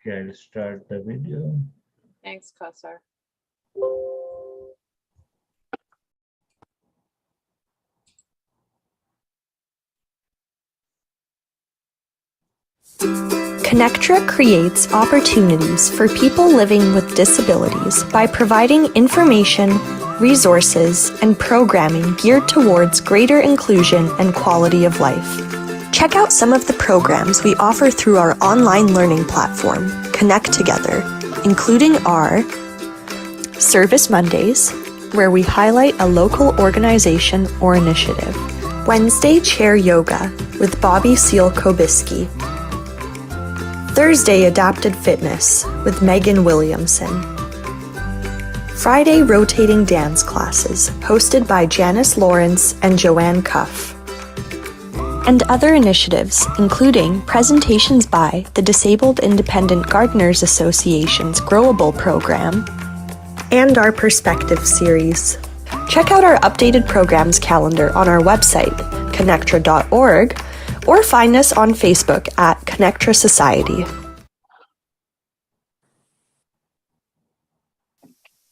Okay, I'll start the video. Thanks, Kausar. ConnecTogether creates opportunities for people living with disabilities by providing information, resources, and programming geared towards greater inclusion and quality of life. Check out some of the programs we offer through our online learning platform, ConnecTogether, including our Service Mondays, where we highlight a local organization or initiative, Wednesday Chair Yoga with Bobbie Seale-Cobiskey, Thursday Adapted Fitness with Megan Williamson, Friday Rotating Dance Classes hosted by Janice Lawrence and Joanne Cuff, and other initiatives including presentations by the Disabled Independent Gardeners Association's Growable program and our Perspective series. Check out our updated programs calendar on our website, connectra.org, or find us on Facebook at ConnecTogether Society.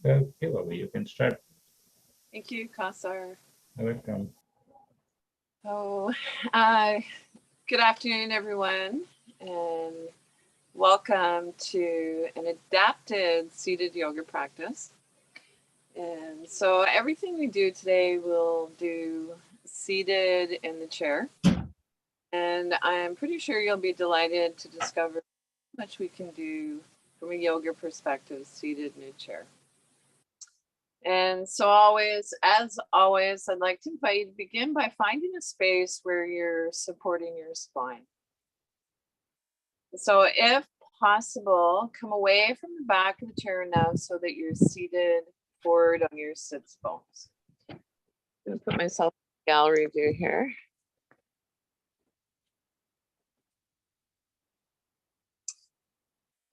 Okay, Bobbie, you can start. Thank you, Kausar. You're welcome. So, good afternoon, everyone, and welcome to an adapted seated yoga practice. And so everything we do today, we'll do seated in the chair. And I'm pretty sure you'll be delighted to discover how much we can do from a yoga perspective seated in a chair. And so as always, I'd like to invite you to begin by finding a space where you're supporting your spine. So if possible, come away from the back of the chair enough so that you're seated forward on your sits bones. I'm going to put myself in gallery view here.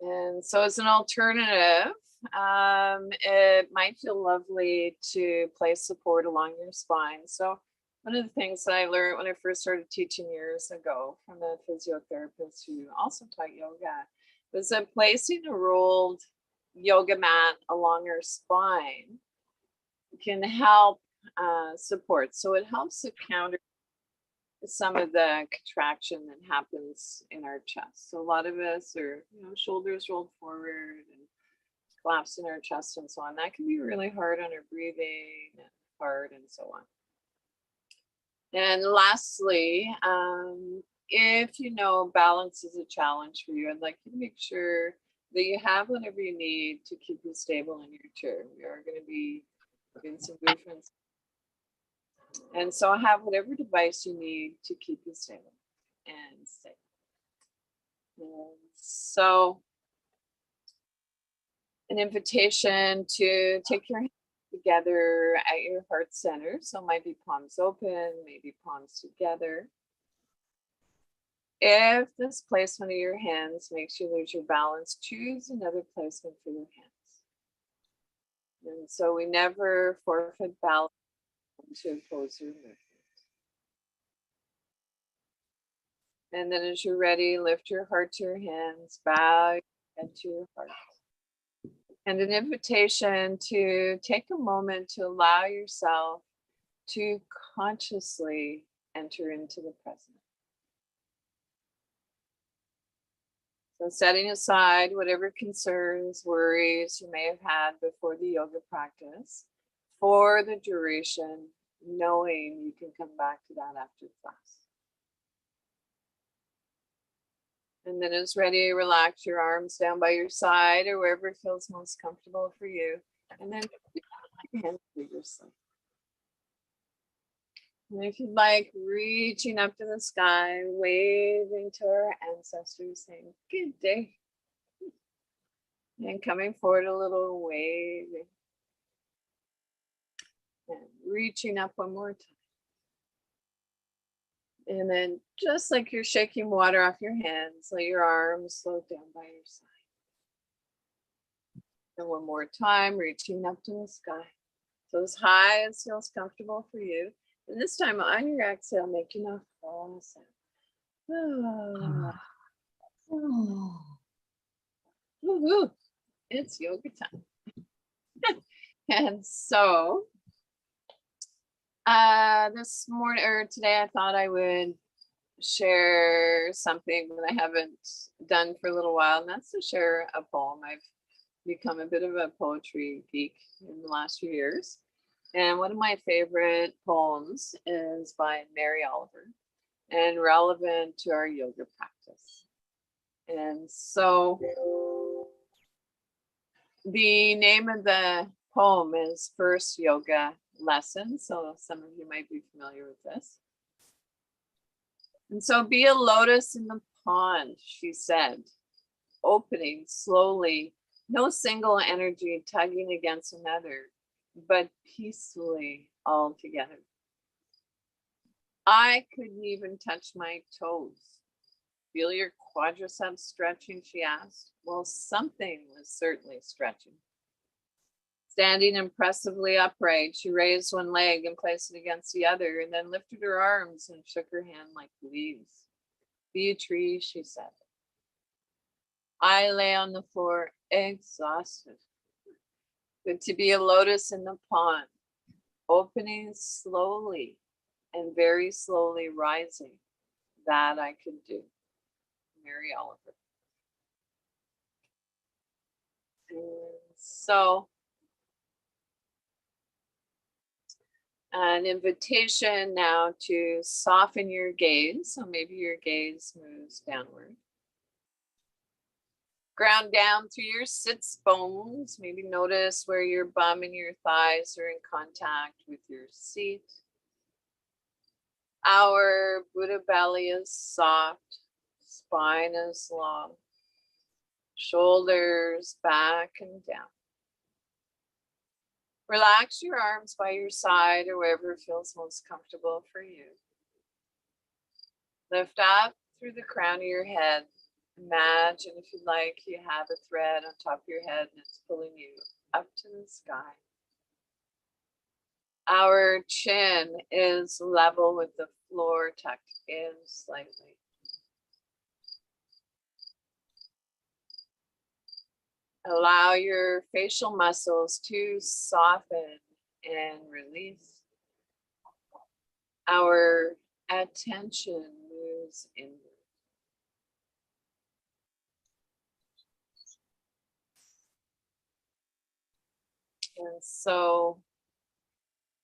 And so as an alternative, it might feel lovely to place support along your spine. So one of the things that I learned when I first started teaching years ago from a physiotherapist who also taught yoga was that placing a rolled yoga mat along your spine can help support. So it helps to counter some of the contraction that happens in our chest. So a lot of us are, shoulders rolled forward and collapse in our chest and so on. That can be really hard on our breathing and hard and so on. And lastly, if you know balance is a challenge for you, I'd like you to make sure that you have whatever you need to keep you stable in your chair. We are going to be doing some movements. And so have whatever device you need to keep you stable and safe. And so an invitation to take your hands together at your heart center. So it might be palms open, maybe palms together. If this placement of your hands makes you lose your balance, choose another placement for your hands. And so we never forfeit balance to impose your movement. And then as you're ready, lift your heart to your hands, bow your head to your heart. And an invitation to take a moment to allow yourself to consciously enter into the present. So setting aside whatever concerns, worries you may have had before the yoga practice for the duration, knowing you can come back to that after class. And then as ready, relax your arms down by your side or wherever feels most comfortable for you. And then your hands vigorously. And if you'd like, reaching up to the sky, waving to our ancestors, saying, good day. And coming forward a little, waving. And reaching up one more time. And then just like you're shaking water off your hands, let your arms float down by your side. And one more time, reaching up to the sky. So as high as feels comfortable for you. And this time on your exhale, making a full sound. Woohoo, it's yoga time. And so this morning or today, I thought I would share something that I haven't done for a little while, and that's to share a poem. I've become a bit of a poetry geek in the last few years. And one of my favorite poems is by Mary Oliver and relevant to our yoga practice. And so the name of the poem is First Yoga Lesson. So some of you might be familiar with this. And so be a lotus in the pond, she said, opening slowly, no single energy tugging against another, but peacefully all together. I couldn't even touch my toes. Feel your quadriceps stretching, she asked. Well, something was certainly stretching. Standing impressively upright, she raised one leg and placed it against the other, and then lifted her arms and shook her hand like leaves. Be a tree, she said. I lay on the floor, exhausted. But to be a lotus in the pond, opening slowly and very slowly rising, that I could do. Mary Oliver. And so, an invitation now to soften your gaze. So maybe your gaze moves downward. Ground down through your sits bones. Maybe notice where your bum and your thighs are in contact with your seat. Our Buddha belly is soft. Spine is long. Shoulders back and down. Relax your arms by your side or wherever feels most comfortable for you. Lift up through the crown of your head. Imagine, if you like, you have a thread on top of your head and it's pulling you up to the sky. Our chin is level with the floor, tucked in slightly. Allow your facial muscles to soften and release. Our attention moves inward. And so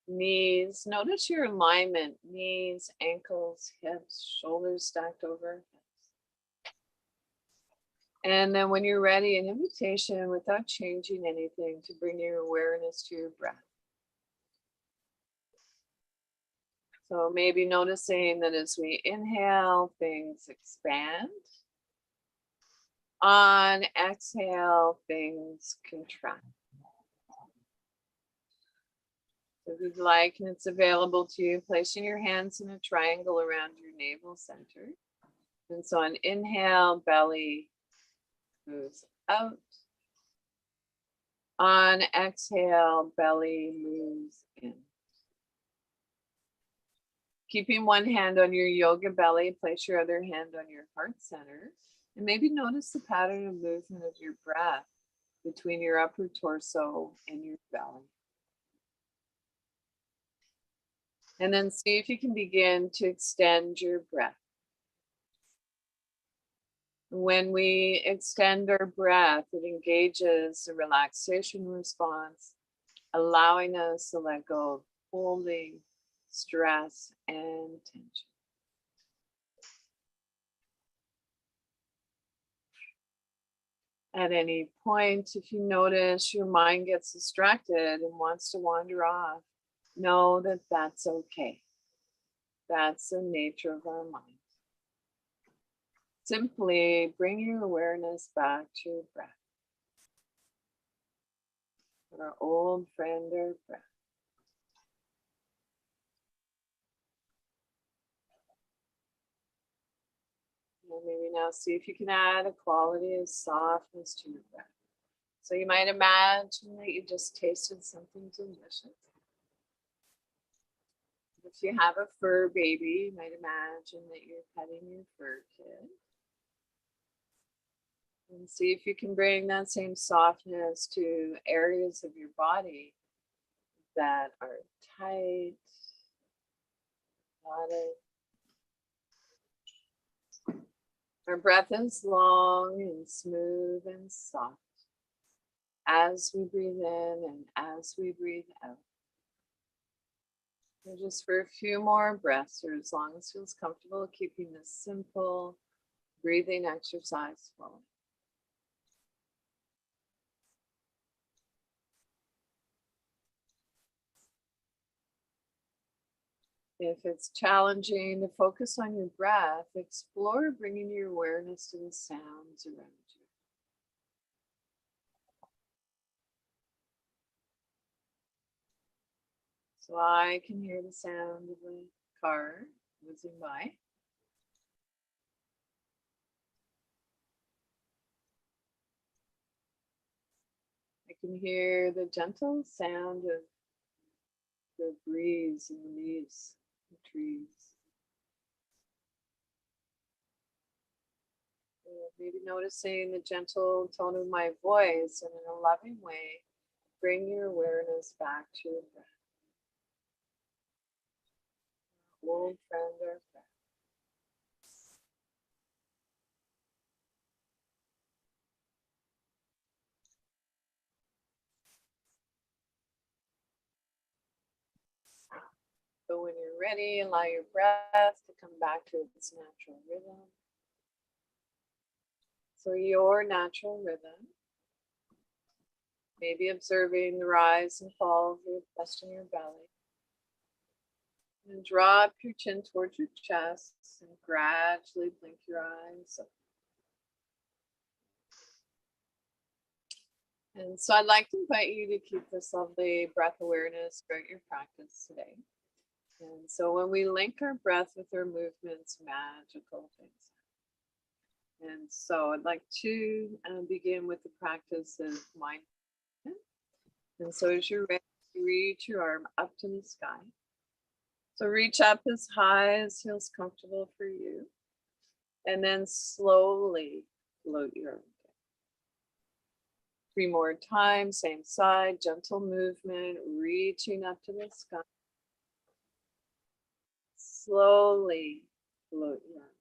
knees, notice your alignment, knees, ankles, hips, shoulders stacked over. And then when you're ready, an invitation without changing anything to bring your awareness to your breath. So maybe noticing that as we inhale, things expand. On exhale, things contract. If you'd like, and it's available to you, placing your hands in a triangle around your navel center. And so on inhale, belly moves out. On exhale, belly moves in. Keeping one hand on your yoga belly, place your other hand on your heart center. And maybe notice the pattern of movement of your breath between your upper torso and your belly. And then see if you can begin to extend your breath. When we extend our breath, it engages the relaxation response, allowing us to let go of holding, stress, and tension. At any point, if you notice your mind gets distracted and wants to wander off, know that that's okay. That's the nature of our mind. Simply bring your awareness back to your breath. Our old friend, our breath. And maybe now see if you can add a quality of softness to your breath. So you might imagine that you just tasted something delicious. If you have a fur baby, you might imagine that you're petting your fur kid. And see if you can bring that same softness to areas of your body that are tight, knotted. Our breath is long and smooth and soft as we breathe in and as we breathe out. And just for a few more breaths, or as long as it feels comfortable, keeping this simple breathing exercise flowing. If it's challenging to focus on your breath, explore bringing your awareness to the sounds around you. So I can hear the sound of a car whizzing by. I can hear the gentle sound of the breeze in the leaves, the trees. Maybe noticing the gentle tone of my voice, and in a loving way, bring your awareness back to your breath. Old friend or friend. So when you're ready, allow your breath to come back to its natural rhythm. So your natural rhythm, maybe observing the rise and fall of your chest and your belly. And drop your chin towards your chest and gradually blink your eyes. And so I'd like to invite you to keep this lovely breath awareness throughout your practice today. And so when we link our breath with our movements, magical things. And so I'd like to begin with the practice of mindfulness. And so as you're ready, reach your arm up to the sky. So reach up as high as feels comfortable for you. And then slowly float your arm down. 3 more times, same side, gentle movement, reaching up to the sky. Slowly float your arm down.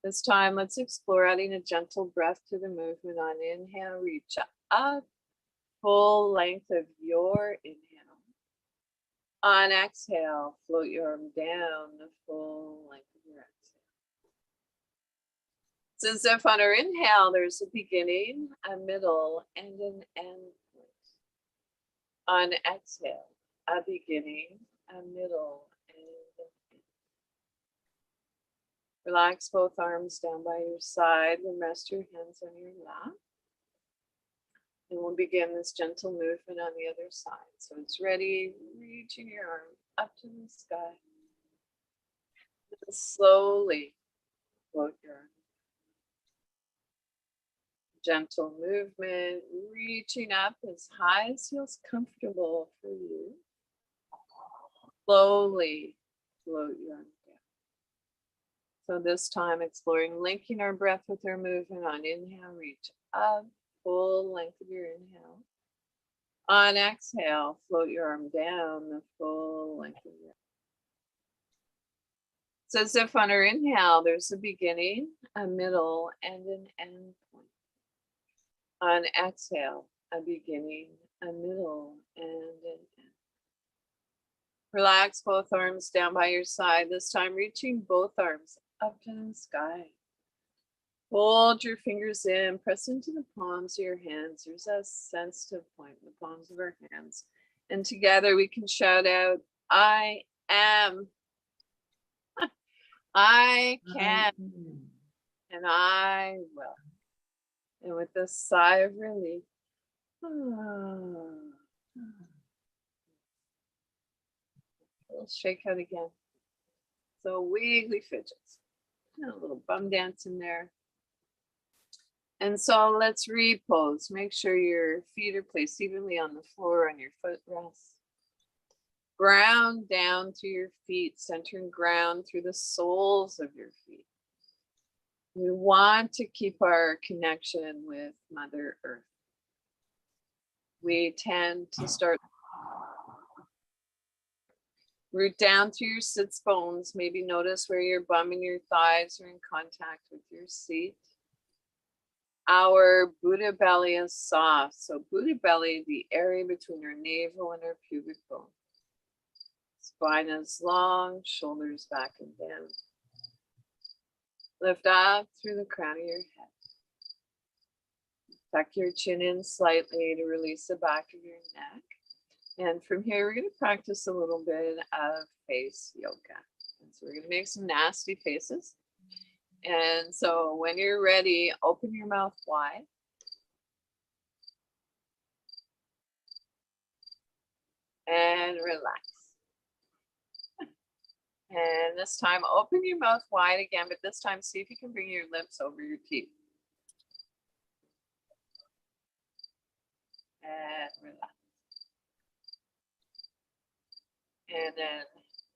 This time, let's explore adding a gentle breath to the movement. On inhale, reach up, full length of your inhale. On exhale, float your arm down the full length of your exhale. It's as if on our inhale, there's a beginning, a middle, and an end point. On exhale, a beginning, a middle, and an end. Relax both arms down by your side and rest your hands on your lap. And we'll begin this gentle movement on the other side. So it's ready, reaching your arm up to the sky. And slowly float your arm. Gentle movement, reaching up as high as feels comfortable for you. Slowly float your arm down. So this time exploring linking our breath with our movement. On inhale, reach up, full length of your inhale. On exhale, float your arm down the full length of your. It's as if on our inhale, there's a beginning, a middle, and an end point. On exhale, a beginning, a middle, and an end. Relax both arms down by your side, this time reaching both arms up to the sky. Hold your fingers in, press into the palms of your hands. There's a sensitive point in the palms of our hands. And together we can shout out, I am. I can. And I will. And with a sigh of relief, we'll shake out again. So wiggly fidgets. A little bum dance in there. And so let's repose. Make sure your feet are placed evenly on the floor on your footrests. Ground down to your feet, centering ground through the soles of your feet. We want to keep our connection with Mother Earth. We tend to start root down through your sits bones. Maybe notice where your bum and your thighs are in contact with your seat. Our Buddha belly is soft. So Buddha belly, the area between our navel and our pubic bone. Spine is long, shoulders back and down. Lift up through the crown of your head. Tuck your chin in slightly to release the back of your neck. And from here, we're going to practice a little bit of face yoga. And so we're going to make some nasty faces. And so when you're ready, open your mouth wide. And relax. And this time, open your mouth wide again, but this time, see if you can bring your lips over your teeth. And relax. And then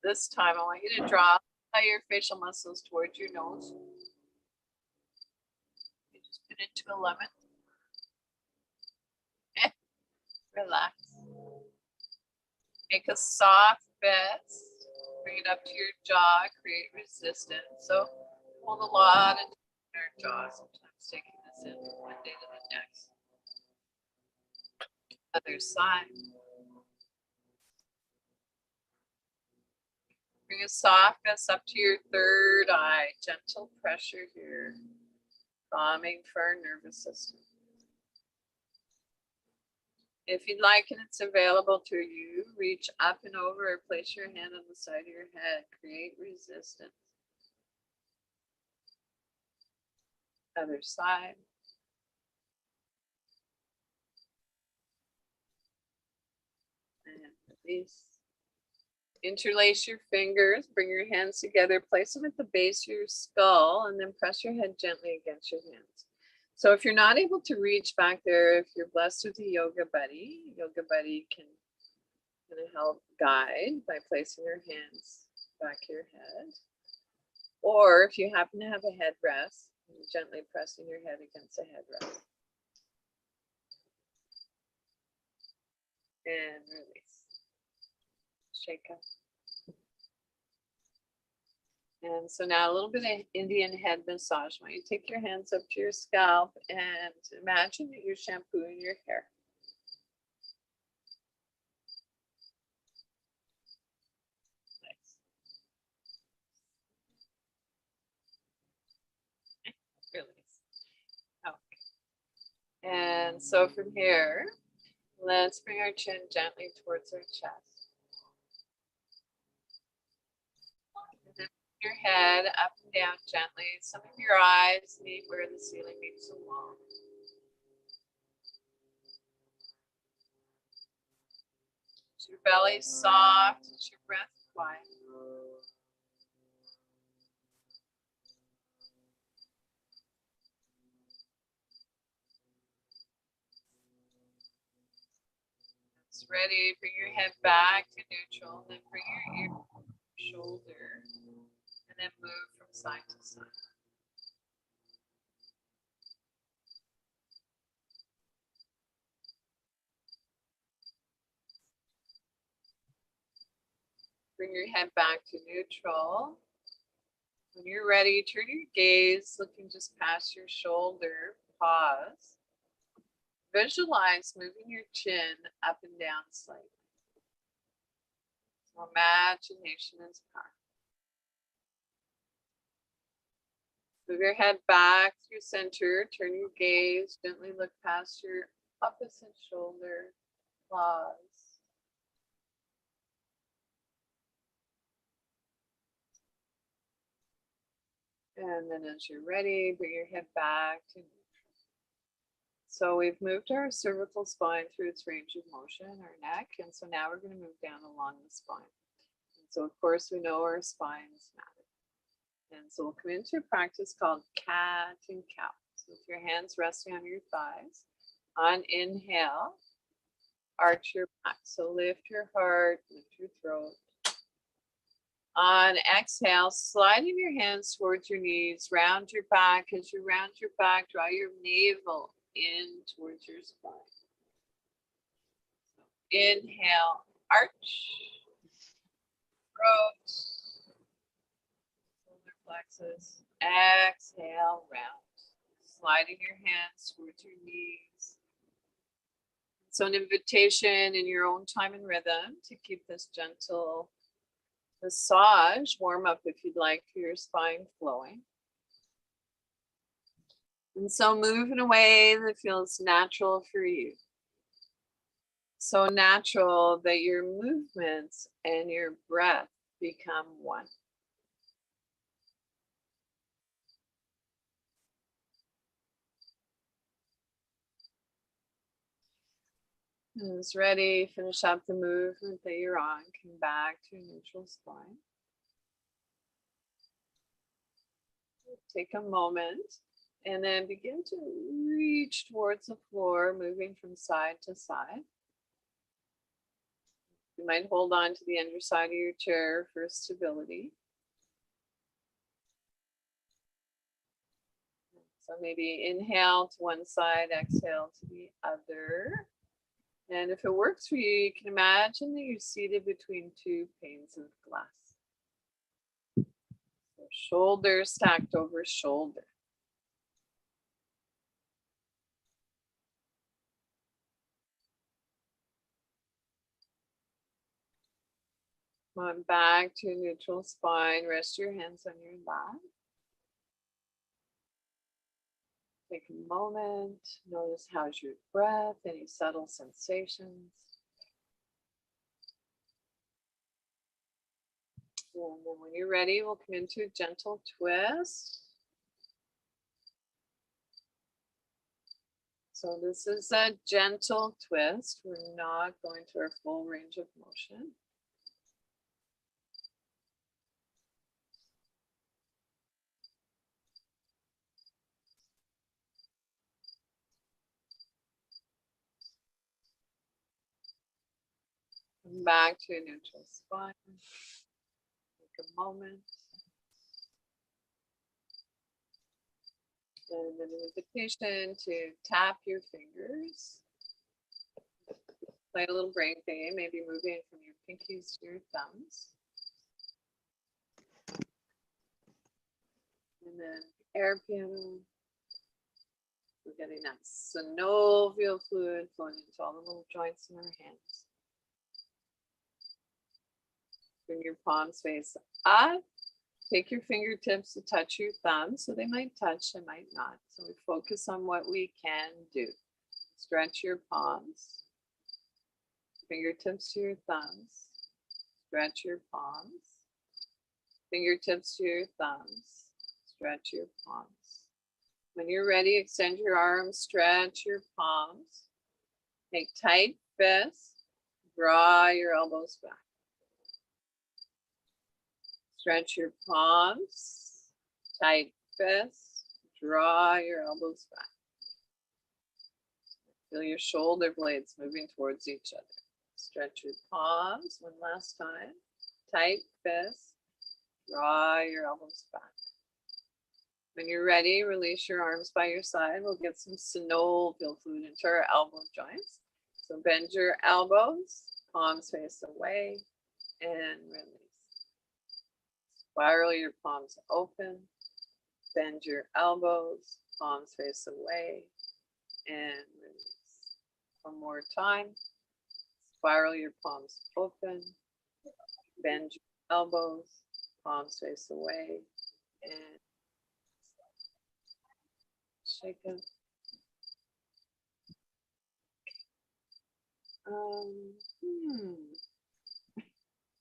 this time, I want you to draw your facial muscles towards your nose. You just put it to 11. And relax. Make a soft fist. Bring it up to your jaw, create resistance. So hold a lot in our jaw, sometimes taking this in from one day to the next. Other side. Bring a soft fist up to your third eye. Gentle pressure here. Calming for our nervous system. If you'd like and it's available to you, reach up and over or place your hand on the side of your head. Create resistance. Other side. And release. Interlace your fingers, bring your hands together, place them at the base of your skull, and then press your head gently against your hands. So if you're not able to reach back there, if you're blessed with a yoga buddy can kind of help guide by placing your hands back of your head. Or if you happen to have a headrest, gently pressing your head against the headrest. And release. Shake up. And so now a little bit of Indian head massage. When you take your hands up to your scalp and imagine that you're shampooing your hair. Nice. Release. Okay. And so from here, let's bring our chin gently towards our chest. Your head up and down gently. Some of your eyes meet where the ceiling meets the wall. Is your belly soft? Is your breath quiet? It's ready. Bring your head back to neutral. Then bring your ear to your shoulder. And then move from side to side. Bring your head back to neutral. When you're ready, turn your gaze looking just past your shoulder. Pause. Visualize moving your chin up and down slightly. So imagination is power. Move your head back through center. Turn your gaze. Gently look past your opposite shoulder. Pause. And then as you're ready, bring your head back to neutral. So we've moved our cervical spine through its range of motion, our neck. And so now we're going to move down along the spine. And so of course we know our spines matter. And so we'll come into a practice called cat and cow. So with your hands resting on your thighs. On inhale, arch your back. So lift your heart, lift your throat. On exhale, sliding your hands towards your knees, round your back. As you round your back, draw your navel in towards your spine. Inhale, arch, throat, shoulder plexus. Exhale, round. Sliding your hands towards your knees. So an invitation in your own time and rhythm to keep this gentle massage, warm up if you'd like, for your spine flowing. And so move in a way that feels natural for you. So natural that your movements and your breath become one. And it's ready, finish up the movement that you're on, come back to a neutral spine. Take a moment and then begin to reach towards the floor, moving from side to side. You might hold on to the underside of your chair for stability. So maybe inhale to one side, exhale to the other. And if it works for you, you can imagine that you're seated between two panes of glass. So shoulder stacked over shoulder. Come on back to a neutral spine. Rest your hands on your lap. Take a moment. Notice how's your breath, any subtle sensations. And then when you're ready, we'll come into a gentle twist. So this is a gentle twist. We're not going to our full range of motion. Come back to a neutral spine. Take a moment. And an invitation to tap your fingers. Play a little brain game, maybe moving from your pinkies to your thumbs. And then air piano. We're getting that synovial fluid flowing into all the little joints in our hands. Bring your palms face up. Take your fingertips to touch your thumbs. So they might touch, they might not. So we focus on what we can do. Stretch your palms. Fingertips to your thumbs. Stretch your palms. Fingertips to your thumbs. Stretch your palms. When you're ready, extend your arms, stretch your palms. Make tight fists. Draw your elbows back. Stretch your palms, tight fists, draw your elbows back. Feel your shoulder blades moving towards each other. Stretch your palms one last time, tight fists, draw your elbows back. When you're ready, release your arms by your side. We'll get some synovial fluid into our elbow joints. So bend your elbows, palms face away, and release. Spiral your palms open, bend your elbows, palms face away, and release. One more time. Spiral your palms open, bend your elbows, palms face away, and shake it.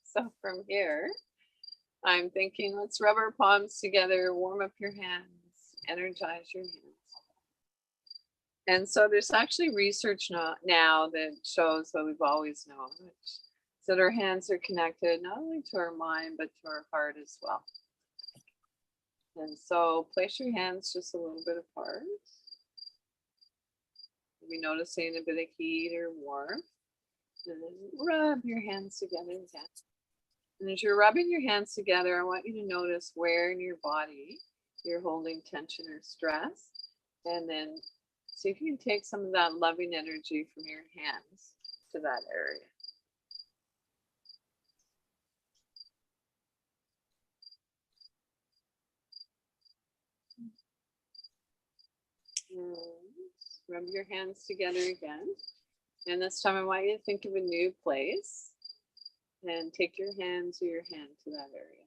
So from here, I'm thinking, let's rub our palms together, warm up your hands, energize your hands. And so there's actually research now that shows what we've always known, which is that our hands are connected not only to our mind, but to our heart as well. And so place your hands just a little bit apart. Maybe noticing a bit of heat or warmth. And then rub your hands together again. And as you're rubbing your hands together, I want you to notice where in your body you're holding tension or stress. And then see if you can take some of that loving energy from your hands to that area. And rub your hands together again. And this time I want you to think of a new place and take your hand to that area.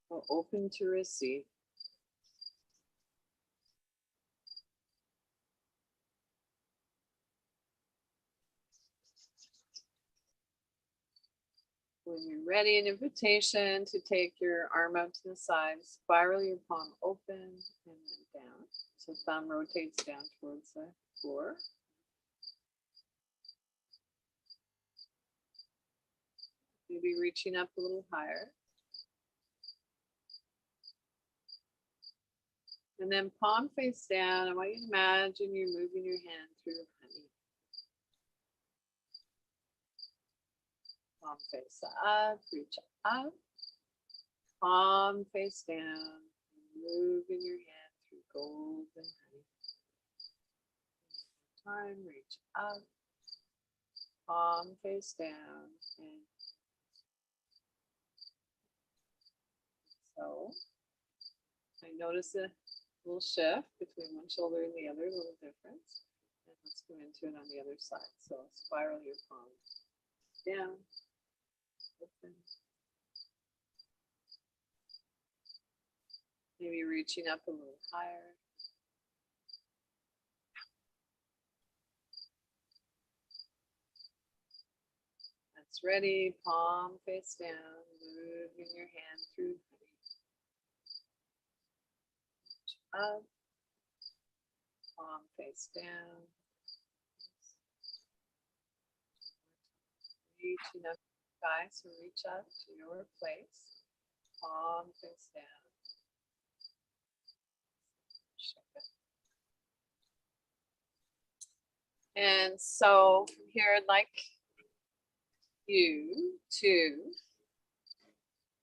So open to receive. When you're ready, an invitation to take your arm out to the side, spiral your palm open and then down. So thumb rotates down towards the floor. Maybe reaching up a little higher. And then palm face down. I want you to imagine you're moving your hand through the honey. Palm face up, reach up. Palm face down, moving your hand through golden honey. Time, reach up. Palm face down. And so I notice a little shift between one shoulder and the other, a little difference. And let's go into it on the other side. So spiral your palm down, open. Maybe reaching up a little higher. That's ready. Palm face down, moving your hand through honey. Up. Palm face down. Reaching up the sky, so reach up to your place. Palm face down. And so from here, I'd like you to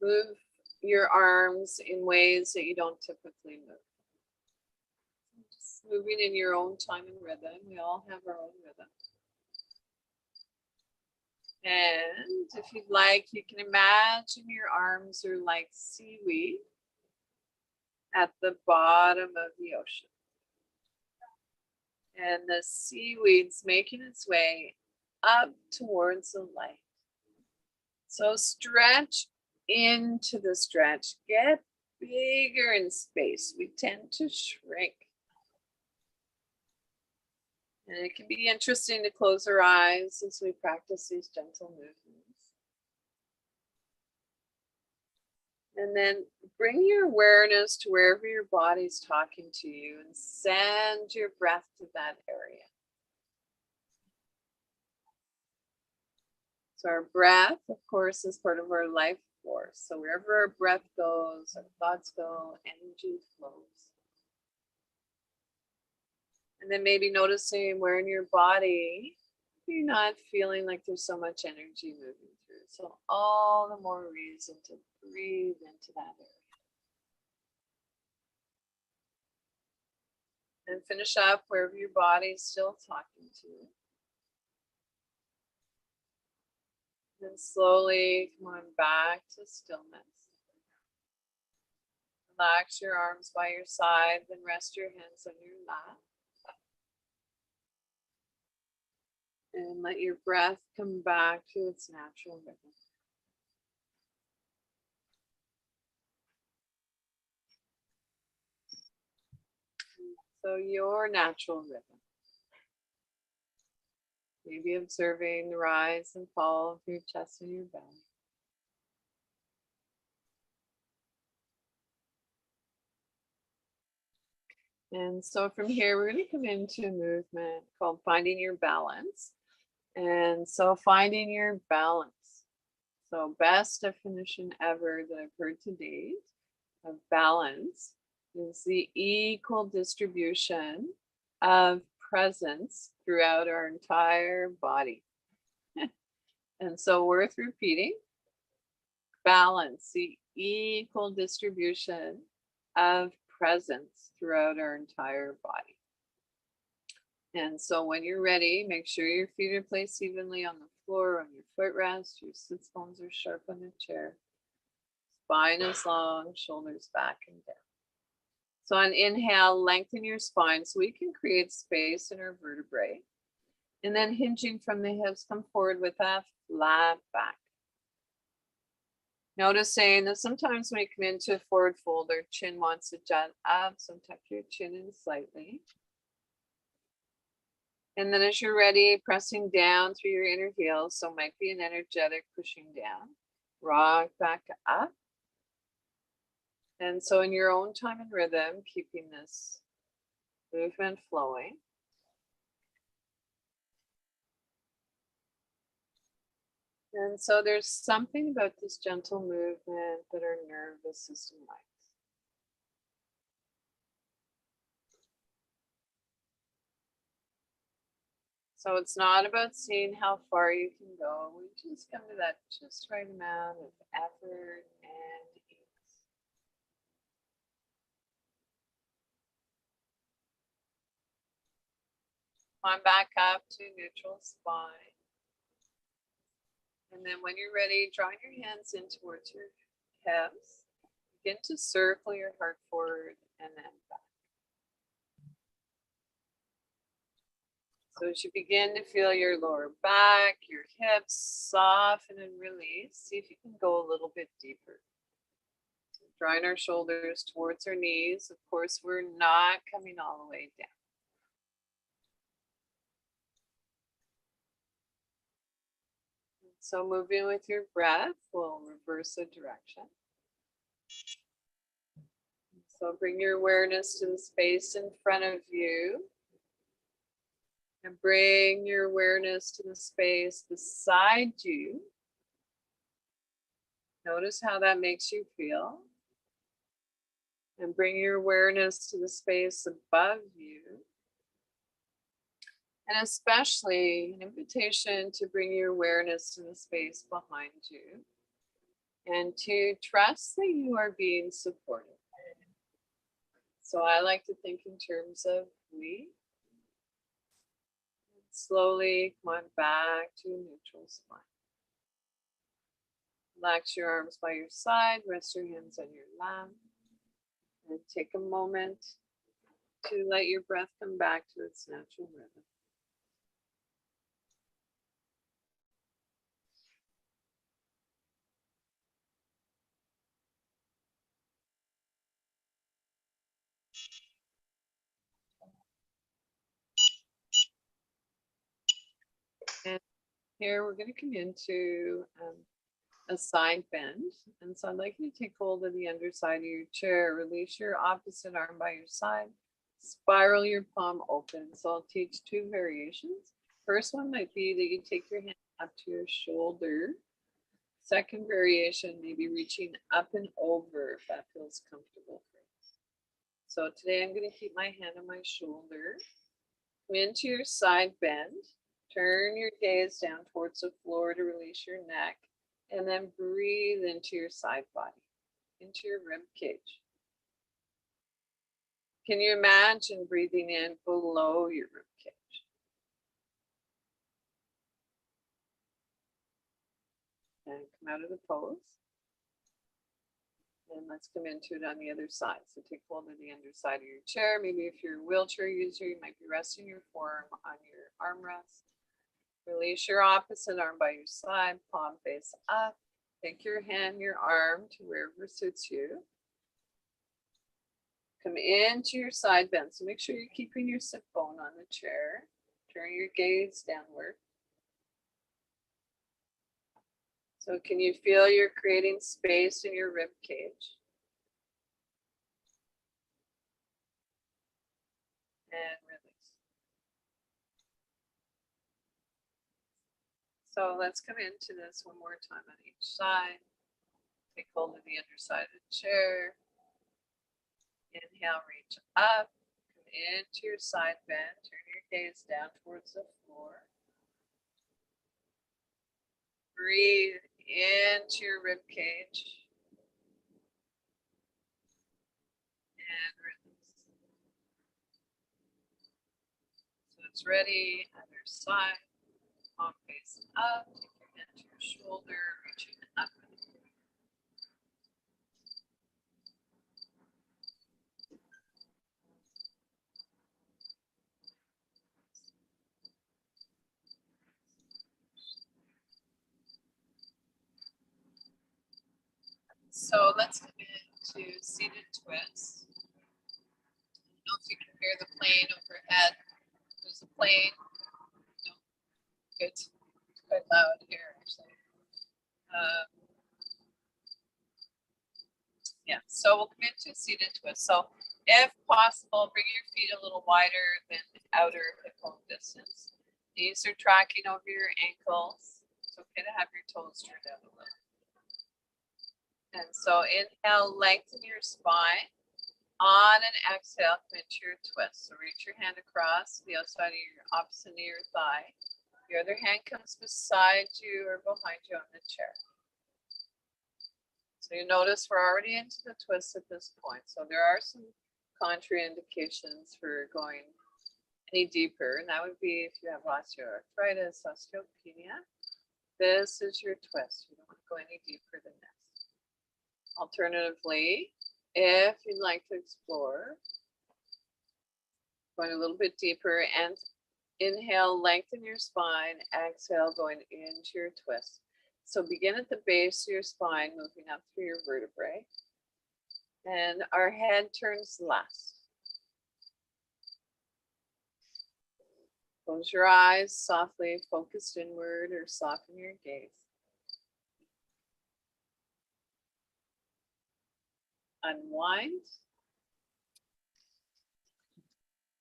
move your arms in ways that you don't typically move. Just moving in your own time and rhythm. We all have our own rhythm. And if you'd like, you can imagine your arms are like seaweed at the bottom of the ocean. And the seaweed's making its way up towards the light. So stretch into the stretch. Get bigger in space. We tend to shrink. And it can be interesting to close our eyes as we practice these gentle movements. And then bring your awareness to wherever your body's talking to you and send your breath to that area. So our breath, of course, is part of our life force. So wherever our breath goes, our thoughts go, energy flows. And then maybe noticing where in your body you're not feeling like there's so much energy moving through. So all the more reason to breathe into that area. And finish up wherever your body's still talking to you. Then slowly come on back to stillness. Relax your arms by your side, then rest your hands on your lap. And let your breath come back to its natural rhythm. So your natural rhythm. Maybe observing the rise and fall of your chest and your belly. And so from here, we're going to come into a movement called finding your balance. And so finding your balance. So best definition ever that I've heard to date of balance is the equal distribution of presence throughout our entire body. And so worth repeating, balance the equal distribution of presence throughout our entire body. And so when you're ready, make sure your feet are placed evenly on the floor, on your footrest, your sits bones are sharp on the chair. Spine is long, shoulders back and down. So on inhale, lengthen your spine so we can create space in our vertebrae. And then hinging from the hips, come forward with a flat back. Noticing that sometimes when you come into a forward fold, our chin wants to jut up, so tuck your chin in slightly. And then as you're ready, pressing down through your inner heels, so it might be an energetic pushing down. Rock back up. And so in your own time and rhythm, keeping this movement flowing. And so there's something about this gentle movement that our nervous system likes. So it's not about seeing how far you can go. We just come to that just right amount of effort and ease. Come on back up to neutral spine. And then when you're ready, drawing your hands in towards your hips, begin to circle your heart forward and then back. So as you begin to feel your lower back, your hips soften and release, see if you can go a little bit deeper. So drawing our shoulders towards our knees. Of course, we're not coming all the way down. So moving with your breath, we'll reverse the direction. So bring your awareness to the space in front of you. And bring your awareness to the space beside you. Notice how that makes you feel. And bring your awareness to the space above you. And especially an invitation to bring your awareness to the space behind you. And to trust that you are being supported. So I like to think in terms of we. Slowly come on back to a neutral spine. Relax your arms by your side, rest your hands on your lap, and take a moment to let your breath come back to its natural rhythm. And here we're going to come into a side bend. And so I'd like you to take hold of the underside of your chair, release your opposite arm by your side, spiral your palm open. So I'll teach two variations. First one might be that you take your hand up to your shoulder. Second variation, maybe reaching up and over if that feels comfortable for you. So today I'm going to keep my hand on my shoulder. Come into your side bend. Turn your gaze down towards the floor to release your neck. And then breathe into your side body, into your rib cage. Can you imagine breathing in below your rib cage? And come out of the pose. And let's come into it on the other side. So take hold of the underside of your chair. Maybe if you're a wheelchair user, you might be resting your forearm on your armrest. Release your opposite arm by your side, palm face up. Take your hand, your arm to wherever suits you. Come into your side bend. So make sure you're keeping your sit bone on the chair. Turn your gaze downward. So can you feel you're creating space in your rib cage? And release. So let's come into this one more time on each side. Take hold of the underside of the chair. Inhale, reach up. Come into your side bend. Turn your gaze down towards the floor. breathe into your rib cage. And release. So it's ready. Other side. Palm face up. Take your hand to your shoulder, reaching up. So let's come into seated twist. I don't know if you can hear the plane overhead. There's a plane. No, good. It's quite loud here, actually. Yeah, so we'll come into seated twist. So if possible, bring your feet a little wider than outer hip bone distance. Knees are tracking over your ankles. It's okay to have your toes turned out a little. And so inhale, lengthen your spine. On an exhale, come into your twist. So reach your hand across the outside of your opposite of your thigh. Your other hand comes beside you or behind you on the chair. So you notice we're already into the twist at this point. So there are some contraindications for going any deeper. And that would be if you have osteoarthritis, osteopenia. This is your twist. You don't want to go any deeper than this. Alternatively, if you'd like to explore, going a little bit deeper and inhale, lengthen your spine, exhale, going into your twist. So begin at the base of your spine, moving up through your vertebrae. And our head turns last. Close your eyes softly, focused inward, or soften your gaze. Unwind.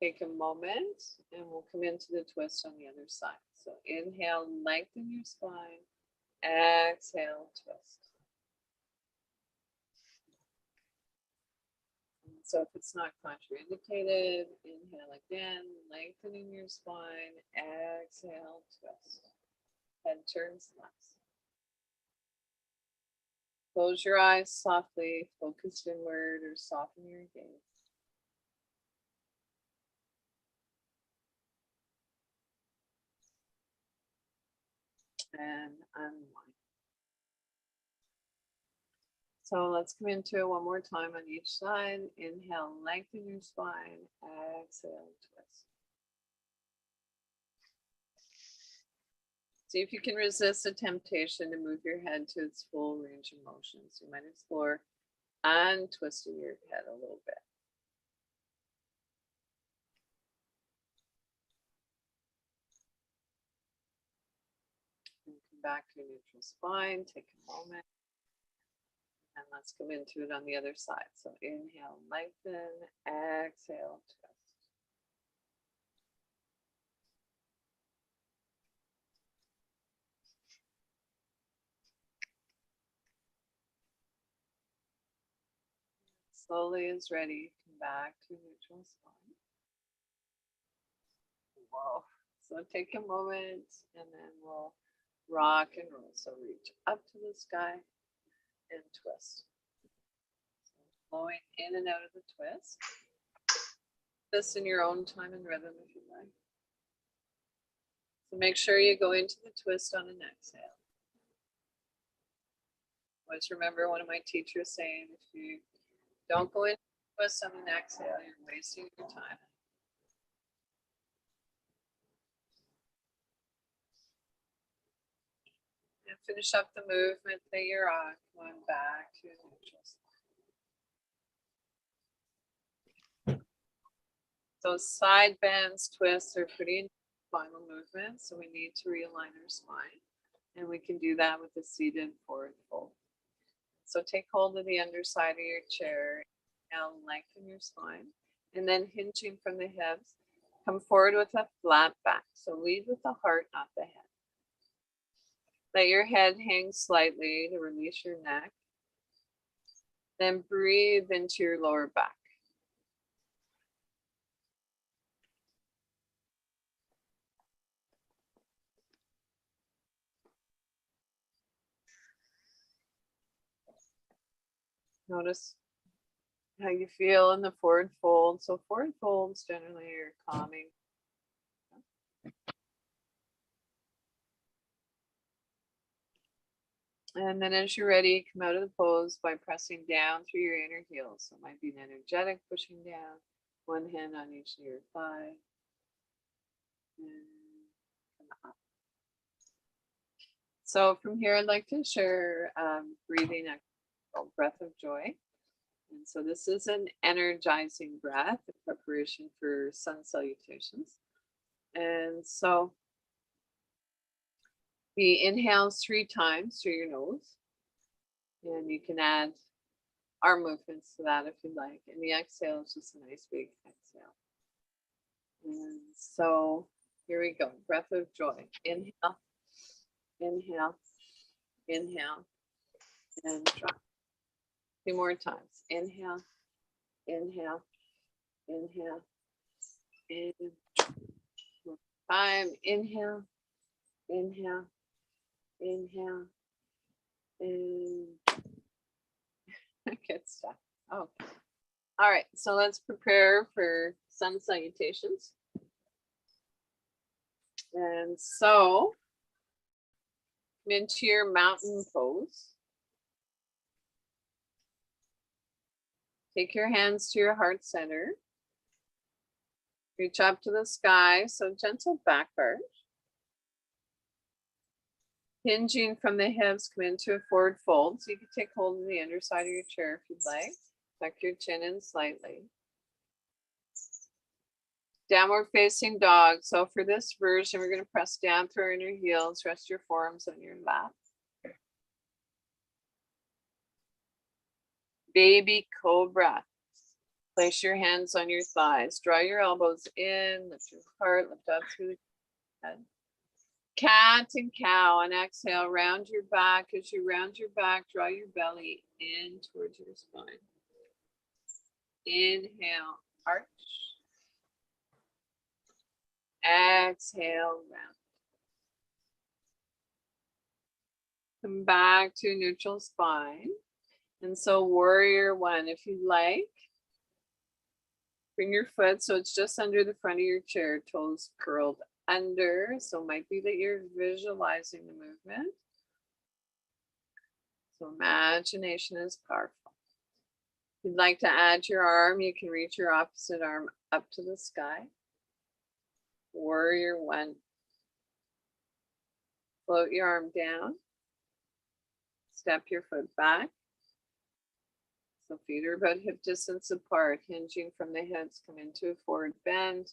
Take a moment and we'll come into the twist on the other side. So inhale, lengthen your spine. Exhale, twist. So if it's not contraindicated, inhale again, lengthening your spine. Exhale, twist. Head turns left. Close your eyes softly, focus inward, or soften your gaze. And unwind. So let's come into it one more time on each side. Inhale, lengthen your spine. Exhale, twist. See if you can resist the temptation to move your head to its full range of motion. So you might explore untwisting your head a little bit. And come back to neutral spine. Take a moment. And let's come into it on the other side. So inhale, lengthen, exhale, twist. Slowly as ready, come back to neutral spine. Whoa. So take a moment and then we'll rock and roll. So reach up to the sky and twist. So flowing in and out of the twist. This in your own time and rhythm if you like. So make sure you go into the twist on an exhale. Always remember one of my teachers saying, if you don't go into the twist on an exhale, you're wasting your time. And finish up the movement that you're on, going back to neutral. Those side bends, twists are pretty final movements, so we need to realign our spine. And we can do that with a seated forward fold. So take hold of the underside of your chair, now lengthen your spine, and then hinging from the hips, come forward with a flat back. So lead with the heart, not the head. Let your head hang slightly to release your neck. Then breathe into your lower back. Notice how you feel in the forward fold. So forward folds generally are calming. And then as you're ready, come out of the pose by pressing down through your inner heels. So it might be an energetic pushing down, one hand on each of your thigh. And come up. So from here, I'd like to share breathing called breath of joy. And so this is an energizing breath in preparation for sun salutations. And so he inhales 3 times through your nose. And you can add arm movements to that if you'd like. And the exhale is just a nice big exhale. And so here we go. Breath of joy. Inhale, inhale, inhale, and drop. 2 more times. Inhale, inhale, inhale, and one time. Inhale, inhale, inhale, and good stuff. Oh, all right. So let's prepare for sun salutations. And so come into your mountain pose. Take your hands to your heart center. Reach up to the sky, so gentle back arch. Hinging from the hips, come into a forward fold. So you can take hold of the underside of your chair if you'd like. Tuck your chin in slightly. Downward facing dog. So for this version, we're going to press down through our inner heels. Rest your forearms on your lap. Baby cobra. Place your hands on your thighs. Draw your elbows in. Lift your heart. Lift up through the head. Cat and cow. And exhale. Round your back. As you round your back, draw your belly in towards your spine. Inhale. Arch. Exhale. Round. Come back to neutral spine. And so warrior 1, if you like, bring your foot so it's just under the front of your chair, toes curled under. So it might be that you're visualizing the movement. So imagination is powerful. If you'd like to add your arm, you can reach your opposite arm up to the sky. Warrior 1. Float your arm down. Step your foot back. So feet are about hip distance apart, hinging from the hips, come into a forward bend,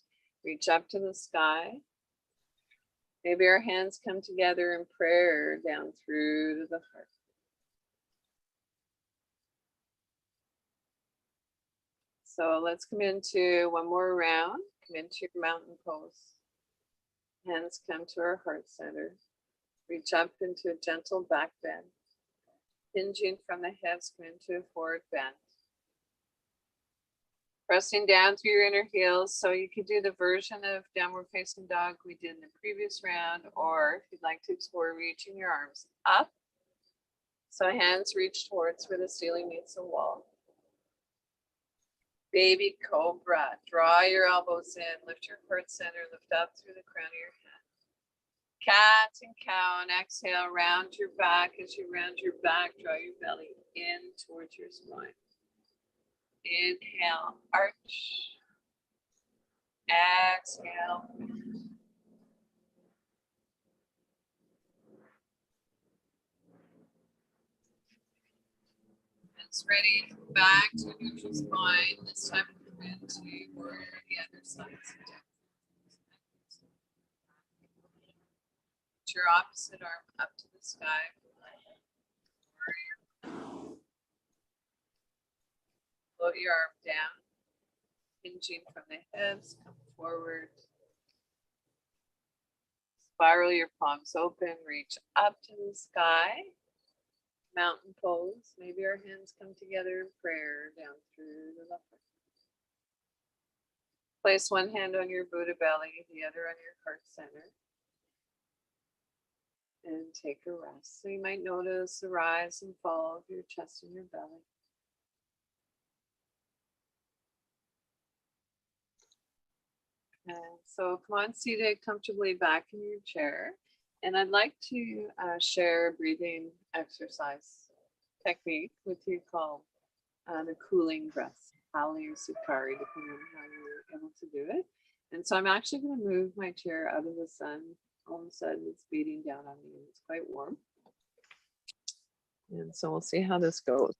reach up to the sky. Maybe our hands come together in prayer down through to the heart. So let's come into one more round, come into your mountain pose. Hands come to our heart center. Reach up into a gentle back bend. Hinging from the hips, come into a forward bend. Pressing down through your inner heels. So you could do the version of downward facing dog we did in the previous round, or if you'd like to explore reaching your arms up. So hands reach towards where the ceiling meets the wall. Baby cobra. Draw your elbows in, lift your heart center, lift up through the crown of your head. Cat and cow, and exhale, round your back. As you round your back, draw your belly in towards your spine. Inhale, arch. Exhale. It's ready, back to neutral spine. This time we're going to warrior the other side. Put your opposite arm up to the sky. Float your arm down, hinging from the hips, come forward. Spiral your palms open, reach up to the sky. Mountain pose. Maybe our hands come together in prayer down through the left foot. Place one hand on your Buddha belly, the other on your heart center. And take a rest. So you might notice the rise and fall of your chest and your belly. And so come on, seated comfortably back in your chair. And I'd like to share a breathing exercise technique with you called the cooling breath, Hali or Sukari, depending on how you're able to do it. And so I'm actually going to move my chair out of the sun. All of a sudden it's beating down on me and it's quite warm. And so we'll see how this goes.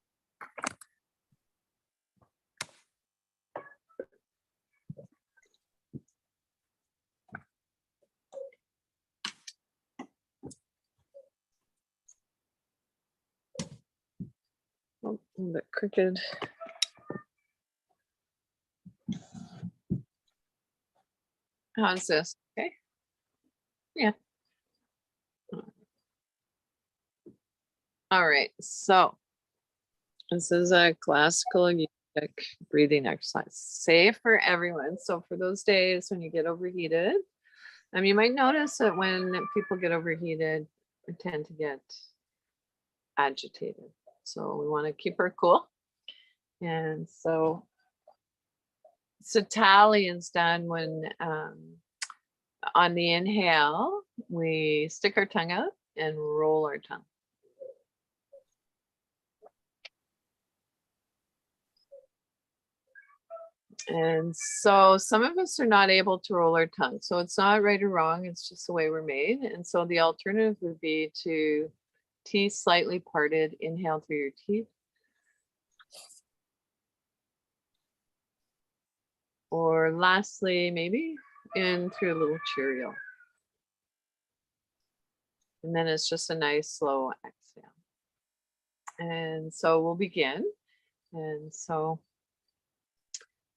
Oh, a little bit crooked. How's this? Okay. Yeah. All right. So this is a classical yogic breathing exercise, safe for everyone. So for those days when you get overheated, you might notice that when people get overheated, we tend to get agitated. So we want to keep her cool. And so tally is done when on the inhale, we stick our tongue out and roll our tongue. And so some of us are not able to roll our tongue. So it's not right or wrong. It's just the way we're made. And so the alternative would be to teeth slightly parted, inhale through your teeth. Or lastly, maybe in through a little Cheerio. And then it's just a nice slow exhale. And so we'll begin. And so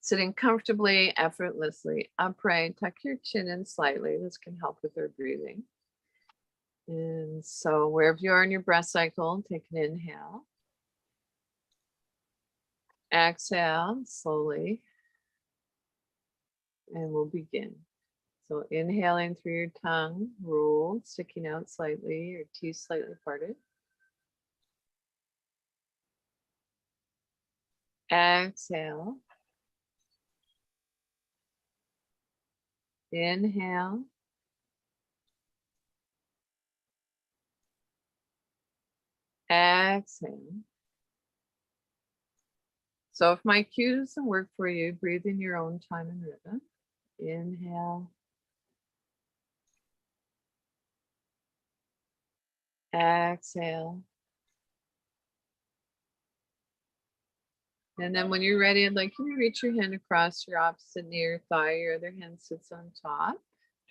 sitting comfortably, effortlessly, upright, tuck your chin in slightly. This can help with our breathing. And so wherever you are in your breath cycle, take an inhale. Exhale slowly. And we'll begin. So inhaling through your tongue, rolled, sticking out slightly, your teeth slightly parted. Exhale. Inhale. Exhale. So if my cue doesn't work for you, breathe in your own time and rhythm. Inhale. Exhale. And then when you're ready, I'd like you to reach your hand across your opposite knee or thigh. Your other hand sits on top.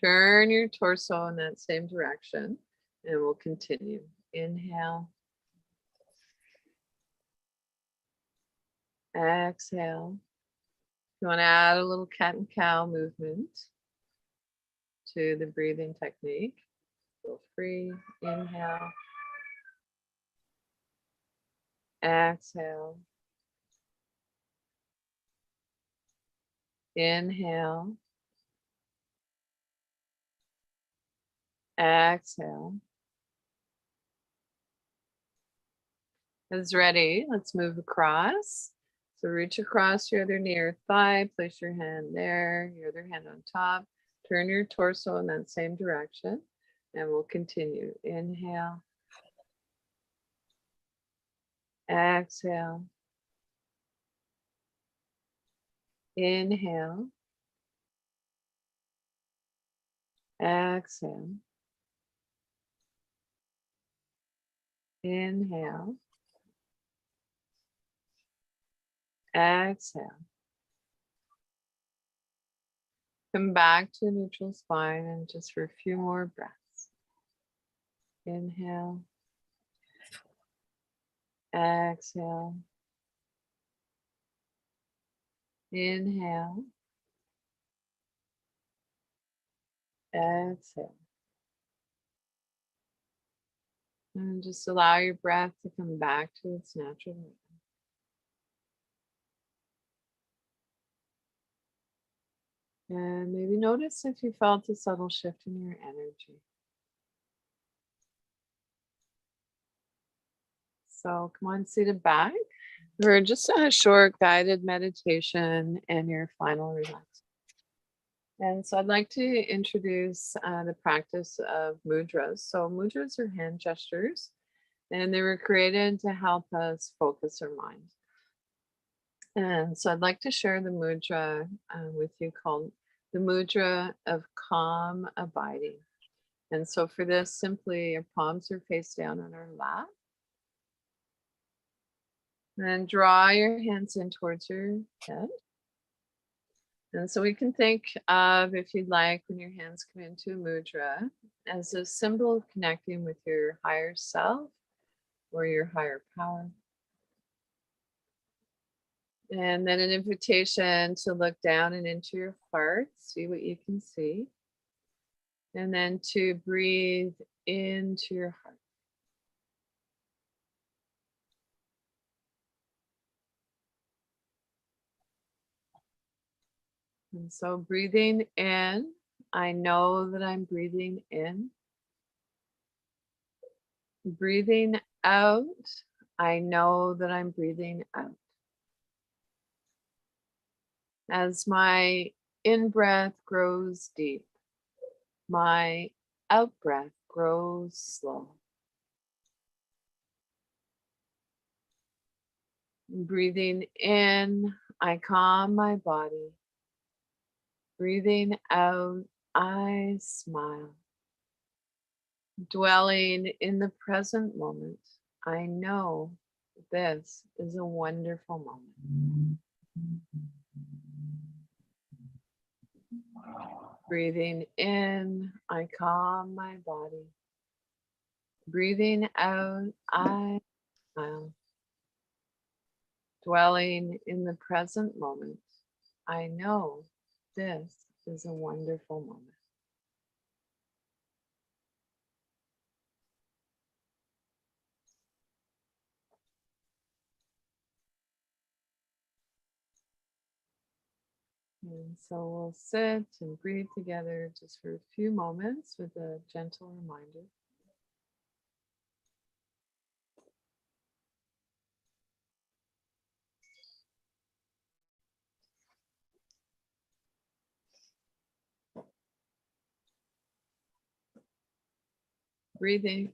Turn your torso in that same direction and we'll continue. Inhale. Exhale. You want to add a little cat and cow movement to the breathing technique. Feel free. Inhale. Exhale. Inhale. Exhale. As ready, let's move across. So reach across your other knee or thigh, place your hand there, your other hand on top. Turn your torso in that same direction and we'll continue. Inhale. Exhale. Inhale. Exhale. Inhale. Exhale. Come back to a neutral spine and just for a few more breaths. Inhale. Exhale. Inhale. Exhale. And just allow your breath to come back to its natural rhythm. And maybe notice if you felt a subtle shift in your energy. So come on, seated back for just a short guided meditation and your final relax. And so I'd like to introduce the practice of mudras. So mudras are hand gestures, and they were created to help us focus our mind. And so I'd like to share the mudra with you called the mudra of calm abiding. And so for this, simply your palms are face down on our lap. And then draw your hands in towards your head. And so we can think of, if you'd like, when your hands come into a mudra, as a symbol of connecting with your higher self or your higher power. And then an invitation to look down and into your heart, see what you can see. And then to breathe into your heart. And so breathing in, I know that I'm breathing in. Breathing out, I know that I'm breathing out. As my in-breath grows deep, my out-breath grows slow. Breathing in, I calm my body. Breathing out, I smile. Dwelling in the present moment, I know this is a wonderful moment. Breathing in, I calm my body. Breathing out, I smile. Dwelling in the present moment, I know this is a wonderful moment. And so we'll sit and breathe together just for a few moments with a gentle reminder. Breathing.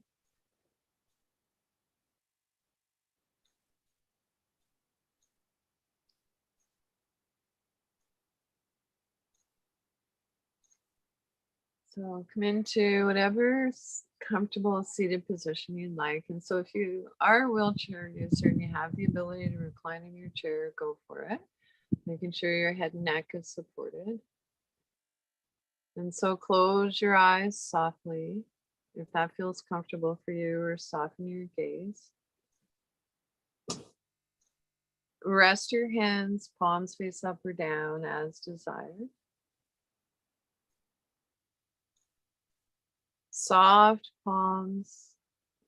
So come into whatever comfortable seated position you'd like. And so if you are a wheelchair user and you have the ability to recline in your chair, go for it. Making sure your head and neck is supported. And so close your eyes softly, if that feels comfortable for you, or soften your gaze. Rest your hands, palms face up or down as desired. Soft palms,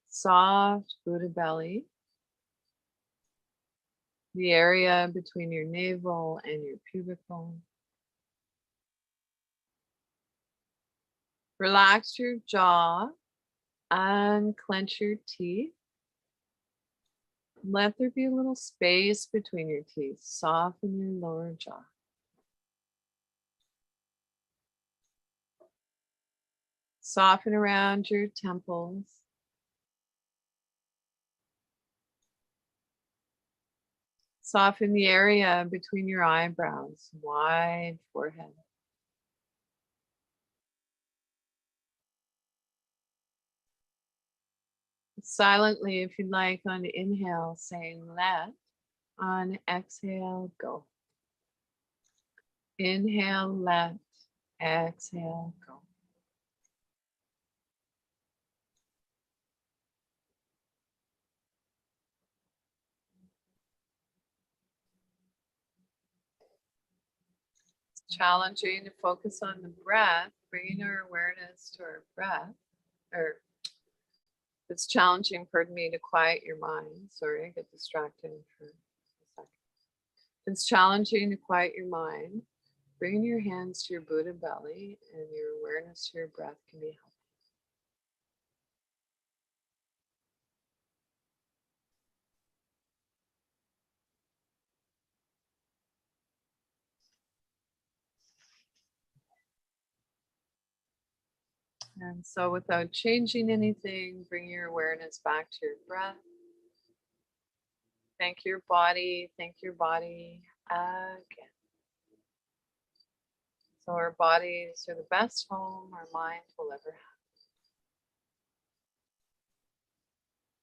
soft Buddha belly. The area between your navel and your pubic bone. Relax your jaw and clench your teeth. Let there be a little space between your teeth. Soften your lower jaw. Soften around your temples. Soften the area between your eyebrows, wide forehead. Silently, if you'd like, on inhale, saying let. On exhale, go. Inhale, let. Exhale, go. It's challenging to focus on the breath, bringing our awareness to our breath. Or it's challenging, pardon me, to quiet your mind. Sorry, I get distracted for a second. It's challenging to quiet your mind. Bringing your hands to your Buddha belly and your awareness to your breath can be helpful. And so without changing anything, bring your awareness back to your breath. Thank your body. Thank your body again. So our bodies are the best home our mind will ever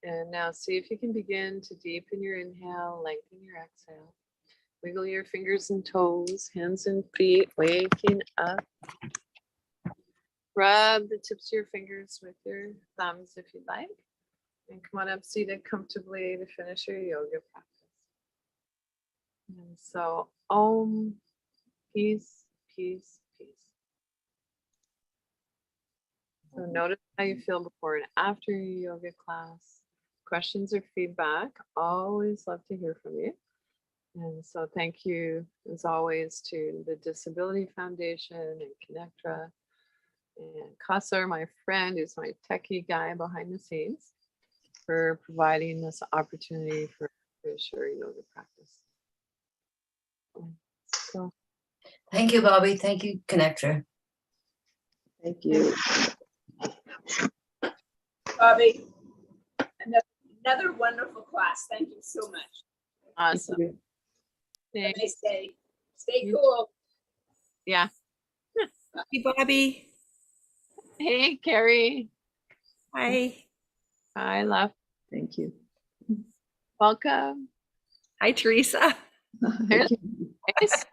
have. And now see if you can begin to deepen your inhale, lengthen your exhale. Wiggle your fingers and toes, hands and feet, waking up. Rub the tips of your fingers with your thumbs if you'd like. And come on up seated comfortably to finish your yoga practice. And so, Om, peace, peace, peace. So notice how you feel before and after your yoga class. Questions or feedback, always love to hear from you. And so thank you, as always, to the Disability Foundation and ConnecTogether and Kassar, my friend, who's my techie guy behind the scenes, for providing this opportunity for to share yoga practice. So Thank you, Bobbie. Thank you, ConnecTogether. thank you. Bobbie, another wonderful class. Thank you so much. Awesome. Have a Thanks. nice day. Stay cool. Yeah. Hey, Bobbie. Hey, Carrie. Hi. Hi, love. Thank you. Welcome. Hi, Teresa. There's Grace.